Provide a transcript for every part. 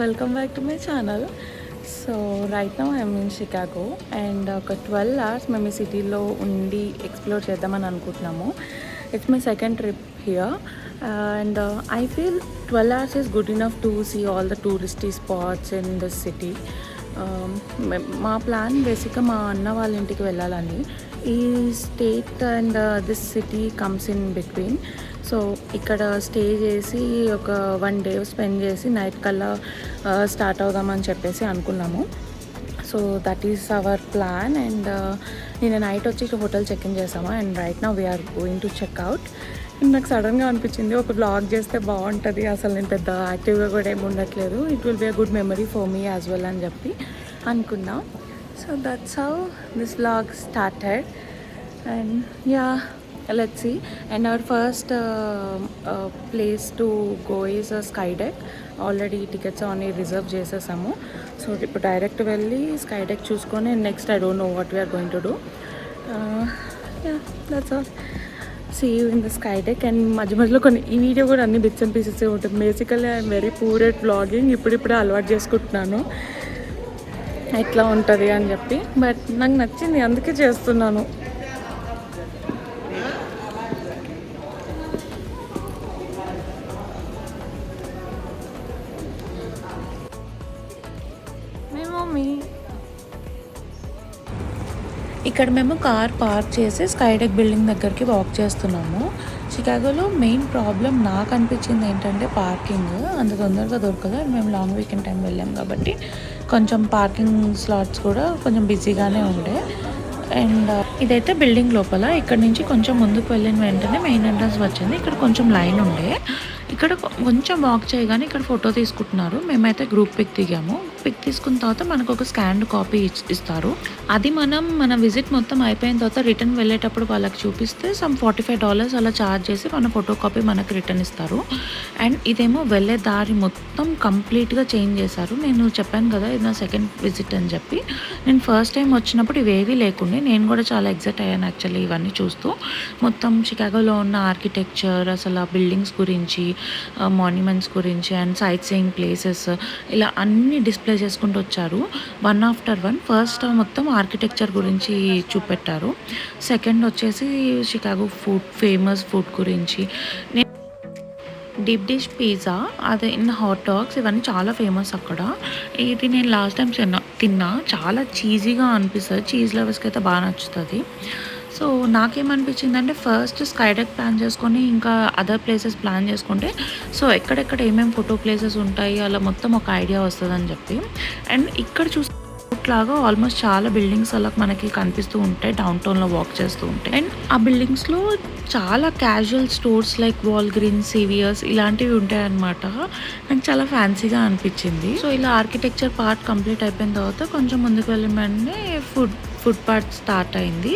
welcome back to my channel. So right now I'm in Chicago and ఒక 12 hours మేము ఈ సిటీలో ఉండి ఎక్స్ప్లోర్ చేద్దామని అనుకుంటున్నాము. It's my second trip here and I feel 12 hours is good enough to see all the touristy spots in the city. మా plan బేసిక్గా మా అన్న వాళ్ళ ఇంటికి వెళ్ళాలని. ఈ state and this city comes in between. So ఇక్కడ స్టే చేసి ఒక 1 day స్పెండ్ చేసి నైట్ కల్లా స్టార్ట్ అవుదామని చెప్పేసి అనుకున్నాము. So that is our plan and నేను నైట్ వచ్చి హోటల్ చెక్ ఇన్ చేసాము and right now we're going to check out. నాకు సడన్గా అనిపించింది ఒక బ్లాగ్ చేస్తే బాగుంటుంది, అసలు నేను పెద్ద యాక్టివ్గా కూడా ఏమి ఉండట్లేదు, it will be a good memory for me as well అని చెప్పి అనుకున్నా. So that's how this vlog started and yeah let's see. And our first place to go is a sky deck. Already tickets on reserve చేసేసాము. So ఇప్పుడు direct వెళ్ళి sky deck చూసుకొని next I don't know what we're going to do. That's all. See you in the sky deck. And మధ్య మధ్యలో కొన్ని ఈ video కూడా అన్ని బిట్స్ అండ్ పీసెస్ ఉంటుంది. Basically I'm very poor at vlogging. ఇప్పుడిప్పుడే అలవాటు చేసుకుంటున్నాను ఎట్లా ఉంటుంది అని చెప్పి, బట్ నాకు నచ్చింది అందుకే చేస్తున్నాను. ఇక్కడ మేము కార్ పార్క్ చేసి స్కై డెక్ బిల్డింగ్ దగ్గరికి వాక్ చేస్తున్నాము. షికాగోలో మెయిన్ ప్రాబ్లం నాకు అనిపించింది ఏంటంటే పార్కింగ్ అంత తొందరగా దొరకదు. మేము లాంగ్ వీకెండ్ టైం వెళ్ళాం కాబట్టి కొంచెం పార్కింగ్ స్లాట్స్ కూడా కొంచెం బిజీగానే ఉండే. అండ్ ఇదైతే బిల్డింగ్ లోపల. ఇక్కడ నుంచి కొంచెం ముందుకు వెళ్ళిన వెంటనే మెయిన్ ఎంట్రన్స్ వచ్చింది. ఇక్కడ కొంచెం లైన్ ఉండే. ఇక్కడ కొంచెం వాక్ చేయగానే ఇక్కడ ఫోటో తీసుకుంటున్నారు. మేమైతే గ్రూప్ పిక్ దిగాము. పిక్ తీసుకున్న తర్వాత మనకు ఒక స్కాన్డ్ కాపీ ఇస్తారు. అది మన విజిట్ మొత్తం అయిపోయిన తర్వాత రిటర్న్ వెళ్ళేటప్పుడు వాళ్ళకి చూపిస్తే సమ్ $45 అలా ఛార్జ్ చేసి మన ఫోటో కాపీ మనకు రిటర్న్ ఇస్తారు. అండ్ ఇదేమో వెళ్ళే దారి మొత్తం కంప్లీట్గా చేంజ్ చేశారు. నేను చెప్పాను కదా ఇది నా సెకండ్ విజిట్ అని చెప్పి. నేను ఫస్ట్ టైం వచ్చినప్పుడు ఇవేవీ లేకుండే. నేను కూడా చాలా ఎగ్జైట్ అయ్యాను యాక్చువల్లీ ఇవన్నీ చూస్తూ. మొత్తం షికాగోలో ఉన్న ఆర్కిటెక్చర్, అసలు ఆ బిల్డింగ్స్ గురించి, మాన్యుమెంట్స్ గురించి అండ్ సైట్ సీయింగ్ ప్లేసెస్ ఇలా అన్ని డిస్ప్లే చేసుకుంటూ వచ్చారు వన్ ఆఫ్టర్ వన్. ఫస్ట్ మొత్తం ఆర్కిటెక్చర్ గురించి చూపెట్టారు. సెకండ్ వచ్చేసి షికాగో ఫేమస్ ఫుడ్ గురించి. డీప్ డిష్ పిజ్జా, అదే ఇన్ హాట్ డాగ్స్ ఇవన్నీ చాలా ఫేమస్ అక్కడ. ఇది నేను లాస్ట్ టైం తిన్నా, చాలా చీజీగా అనిపిస్తుంది. చీజ్ లవర్స్కి అయితే బాగా నచ్చుతుంది. సో నాకేమనిపించిందంటే ఫస్ట్ స్కై డెక్ ప్లాన్ చేసుకొని ఇంకా అదర్ ప్లేసెస్ ప్లాన్ చేసుకుంటే సో ఎక్కడెక్కడ ఏమేమి ఫోటో ప్లేసెస్ ఉంటాయి అలా మొత్తం ఒక ఐడియా వస్తుందని చెప్పి. అండ్ ఇక్కడ లాగా ఆల్మోస్ట్ చాలా బిల్డింగ్స్ అలా మనకి కనిపిస్తూ ఉంటాయి డౌన్ టౌన్లో వాక్ చేస్తూ ఉంటాయి. అండ్ ఆ బిల్డింగ్స్లో చాలా క్యాజువల్ స్టోర్స్ లైక్ వాల్గ్రీన్స్, సివియర్స్ ఇలాంటివి ఉంటాయి అన్నమాట. నాకు చాలా ఫ్యాన్సీగా అనిపించింది. సో ఇలా ఆర్కిటెక్చర్ పార్ట్ కంప్లీట్ అయిపోయిన తర్వాత కొంచెం ముందుకు వెళ్ళిమంటే ఫుడ్ పార్ట్ స్టార్ట్ అయింది.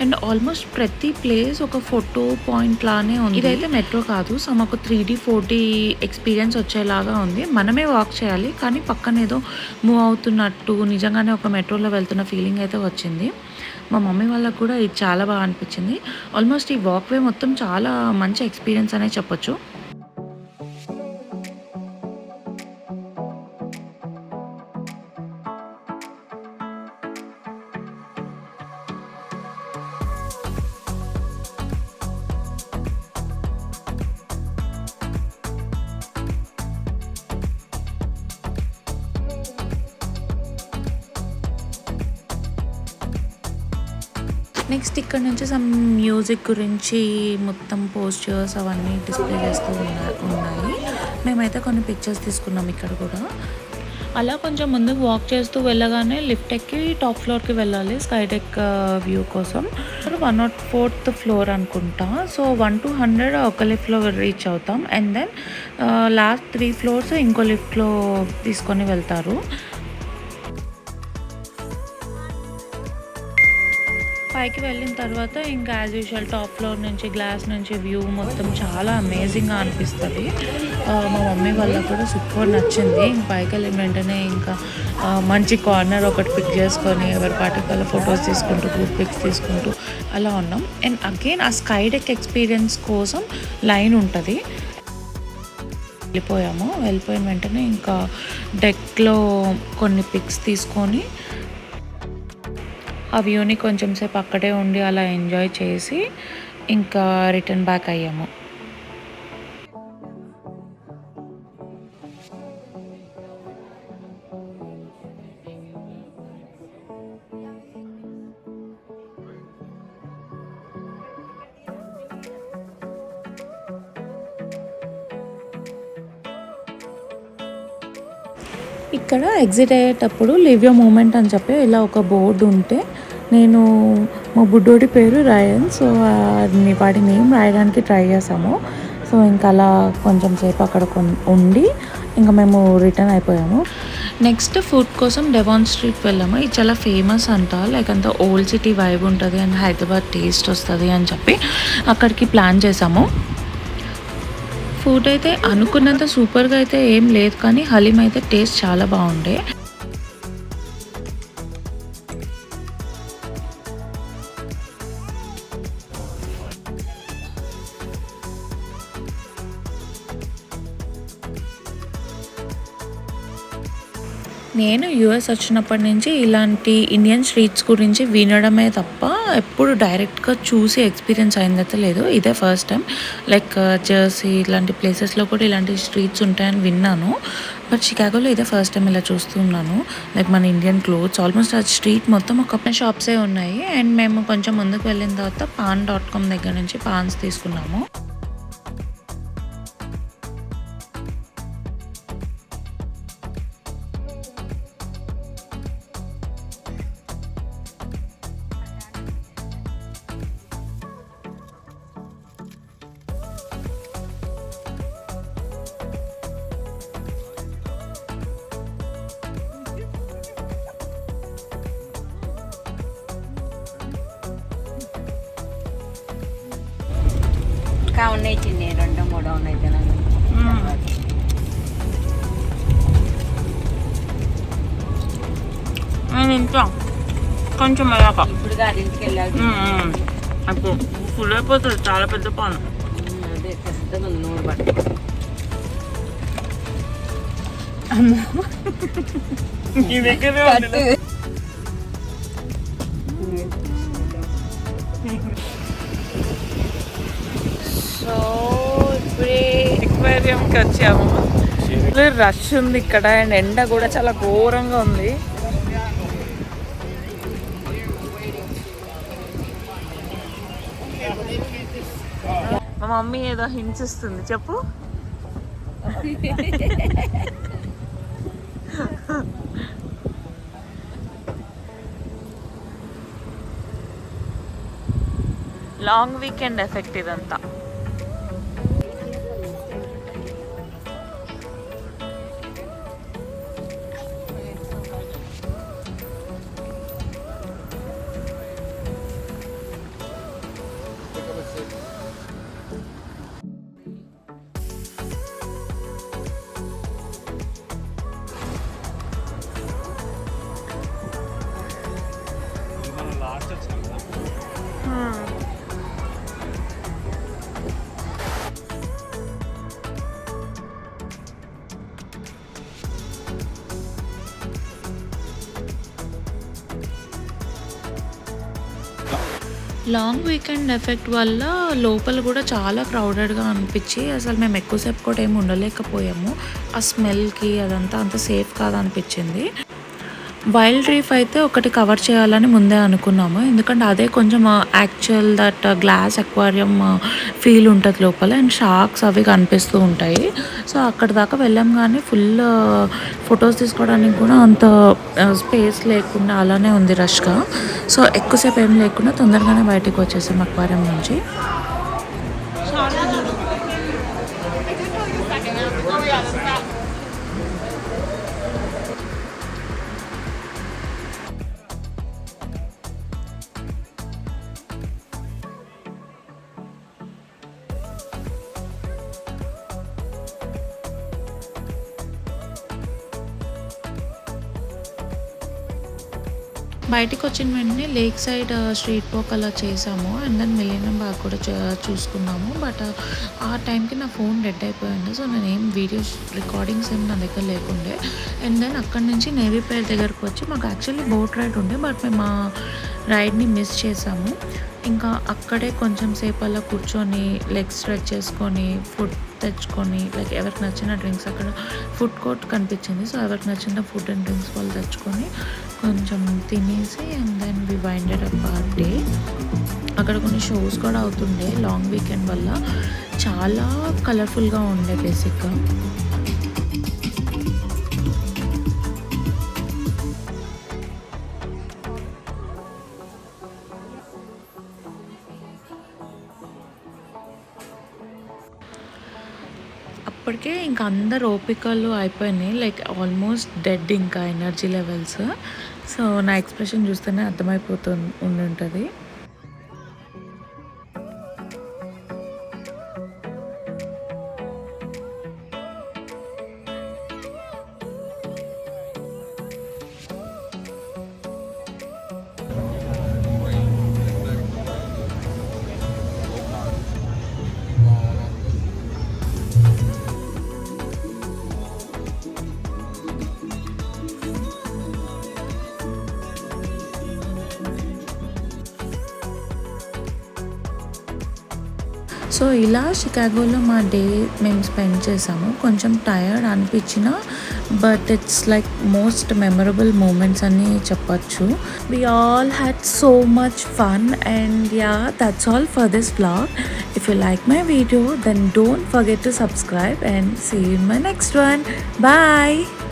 అండ్ ఆల్మోస్ట్ ప్రతి ప్లేస్ ఒక ఫోటో పాయింట్ లానే ఉంది. ఇదైతే మెట్రో కాదు, సమ్ ఒక 3D 4D ఎక్స్పీరియన్స్ వచ్చేలాగా ఉంది. మనమే వాక్ చేయాలి కానీ పక్కన ఏదో మూవ్ అవుతున్నట్టు నిజంగానే ఒక మెట్రోలో వెళ్తున్న ఫీలింగ్ అయితే వచ్చింది. మా మమ్మీ వాళ్ళకు కూడా ఇది చాలా బాగా అనిపించింది. ఆల్మోస్ట్ ఈ వాక్వే మొత్తం చాలా మంచి ఎక్స్పీరియన్స్ అనే చెప్పొచ్చు. నెక్స్ట్ ఇక్కడ నుంచి సమ్ మ్యూజిక్ గురించి మొత్తం పోస్టర్స్ అవన్నీ డిస్ప్లే చేస్తూ ఉన్నాయి. మేమైతే కొన్ని పిక్చర్స్ తీసుకున్నాం ఇక్కడ కూడా. అలా కొంచెం ముందుకు వాక్ చేస్తూ వెళ్ళగానే లిఫ్ట్ ఎక్కి టాప్ ఫ్లోర్కి వెళ్ళాలి స్కై డెక్ వ్యూ కోసం. 104th ఫ్లోర్ అనుకుంటా. సో 1 to 100 ఒక లిఫ్ట్లో రీచ్ అవుతాం. అండ్ దెన్ లాస్ట్ 3 floors ఇంకో లిఫ్ట్లో తీసుకొని వెళ్తారు. పైకి వెళ్ళిన తర్వాత ఇంకా యాజ్ యూజువల్ టాప్ ఫ్లోర్ నుంచి గ్లాస్ నుంచి వ్యూ మొత్తం చాలా అమేజింగ్గా అనిపిస్తుంది. మా మమ్మీ వాళ్ళకు కూడా సూపర్ నచ్చింది. ఇంక పైకి వెళ్ళిన వెంటనే ఇంకా మంచి కార్నర్ ఒకటి పిక్ చేసుకొని ఎవరి పాటికి వాళ్ళ ఫొటోస్ తీసుకుంటూ గ్రూప్ పిక్స్ తీసుకుంటూ అలా ఉన్నాం. అండ్ అగైన్ ఆ స్కై డెక్ ఎక్స్పీరియన్స్ కోసం లైన్ ఉంటుంది. వెళ్ళిపోయిన వెంటనే ఇంకా డెక్లో కొన్ని పిక్స్ తీసుకొని ఆ వ్యూని కొంచెం సేపు అక్కడే ఉండి అలా ఎంజాయ్ చేసి ఇంకా రిటర్న్ బ్యాక్ అయ్యాము. ఇక్కడ ఎగ్జిట్ అయ్యేటప్పుడు లివ్ యువర్ మూమెంట్ అని చెప్పి ఇలా ఒక బోర్డు ఉంటే నేను మా బుడ్డోడి పేరు రాయన్, సో వాడి నేమ్ రాయడానికి ట్రై చేసాము. సో ఇంకా అలా కొంచెం సేపు అక్కడ ఉండి ఇంకా మేము రిటర్న్ అయిపోయాము. నెక్స్ట్ ఫుడ్ కోసం డెవాన్ స్ట్రీట్ వెళ్ళాము. ఇది చాలా ఫేమస్ అంట, లైక్ అంత ఓల్డ్ సిటీ వైబ్ ఉంటుంది అండ్ హైదరాబాద్ టేస్ట్ వస్తుంది అని చెప్పి అక్కడికి ప్లాన్ చేసాము. ఫుడ్ అయితే అనుకున్నంత సూపర్గా అయితే ఏం లేదు, కానీ హలీం అయితే టేస్ట్ చాలా బాగుండే. నేను యూఎస్ వచ్చినప్పటి నుంచి ఇలాంటి ఇండియన్ స్ట్రీట్స్ గురించి వినడమే తప్ప ఎప్పుడు డైరెక్ట్గా చూసి ఎక్స్పీరియన్స్ అయిందైతే లేదు. ఇదే ఫస్ట్ టైం. లైక్ జెర్సీ ఇలాంటి ప్లేసెస్లో కూడా ఇలాంటి స్ట్రీట్స్ ఉంటాయని విన్నాను, బట్ షికాగోలో ఇదే ఫస్ట్ టైం ఇలా చూస్తున్నాను. లైక్ మన ఇండియన్ క్లోత్స్ ఆల్మోస్ట్ ఆ స్ట్రీట్ మొత్తం ఒక షాప్సే ఉన్నాయి. అండ్ మేము కొంచెం ముందుకు వెళ్ళిన తర్వాత pan.com దగ్గర నుంచి పాన్స్ తీసుకున్నాము. ఉన్నాయి చిన్న 2-3 ఉన్నాయి ఇంకా కొంచెం అయ్యాక ఇప్పుడు ఇంటికి వెళ్ళాలి. అప్పుడు ఫుల్ అయిపోతుంది, చాలా పెద్ద పాను. అదే పెద్దగా నూనె పట్టు. ఈ దగ్గరే సో ఇప్పుడే ఎక్వేరియంకి వచ్చాము. రష్ ఉంది ఇక్కడ అండ్ ఎండ కూడా చాలా ఘోరంగా ఉంది. మా మమ్మీ ఏదో హింట్స్ ఇస్తుంది, చెప్పు. లాంగ్ వీకెండ్ ఎఫెక్ట్ ఇదంతా. లాంగ్ వీకెండ్ ఎఫెక్ట్ వల్ల లోపల కూడా చాలా క్రౌడెడ్గా అనిపించి అసలు మేము ఎక్కువసేపు కూడా ఏమి ఉండలేకపోయాము. ఆ స్మెల్కి అదంతా అంత సేఫ్ కాదనిపించింది. వైల్డ్ రీఫ్ అయితే ఒకటి కవర్ చేయాలని ముందే అనుకున్నాము, ఎందుకంటే అదే కొంచెం actual that glass aquarium feel ఉంటుంది లోపల అండ్ షార్క్స్ అవి కనిపిస్తూ ఉంటాయి. సో అక్కడ దాకా వెళ్ళాం, కానీ ఫుల్ ఫొటోస్ తీసుకోవడానికి కూడా అంత స్పేస్ లేకుండా అలానే ఉంది రష్గా. సో ఎక్కువసేపు ఏం లేకుండా తొందరగానే బయటకు వచ్చేసాం అక్వారియం నుంచి. బయటికి వచ్చిన వెంటనే లేక్ సైడ్ స్ట్రీట్ వాక్ అలా చేసాము. అండ్ దెన్ మిలీనియం పార్క్ కూడా చూసుకున్నాము. బట్ ఆ టైంకి నా ఫోన్ డెడ్ అయిపోయింది. సో నేను ఏం వీడియోస్ రికార్డింగ్స్ ఏం నా దగ్గర లేకుండే. అండ్ దెన్ అక్కడి నుంచి నేవీ పేర్ దగ్గరకు వచ్చి మాకు యాక్చువల్లీ బోట్ రైడ్ ఉండే, బట్ మేము ఆ రైడ్ని మిస్ చేసాము. ఇంకా అక్కడే కొంచెం సేపు అలా కూర్చొని లెగ్స్ స్ట్రెచ్ చేసుకొని ఫుడ్ తెచ్చుకొని లైక్ ఎవరికి నచ్చిన డ్రింక్స్ అక్కడ ఫుడ్ కోర్ట్ కనిపించింది. సో ఎవరికి నచ్చిన ఫుడ్ అండ్ డ్రింక్స్ వాళ్ళు తెచ్చుకొని కొంచెం తినేసి and then we winded up our day. అక్కడ కొన్ని షోస్ కూడా అవుతుండే లాంగ్ వీకెండ్ వల్ల. చాలా కలర్ఫుల్గా ఉండే బేసిక్గా. అప్పటికే ఇంకా అందరు ఓపికలు అయిపోయినాయి. లైక్ ఆల్మోస్ట్ డెడ్ ఇంకా ఎనర్జీ లెవెల్స్. సో నా ఎక్స్ప్రెషన్ చూస్తేనే అర్థమైపోతూ ఉండుంటుంది. సో ఇలా షికాగోలో మా డే మేము స్పెండ్ చేసాము. కొంచెం టయర్డ్ అనిపించిన but it's like most memorable moments అని చెప్పచ్చు. We all had so much fun and yeah that's all for this vlog. If you like my video then don't forget to subscribe and see you in my next one. Bye.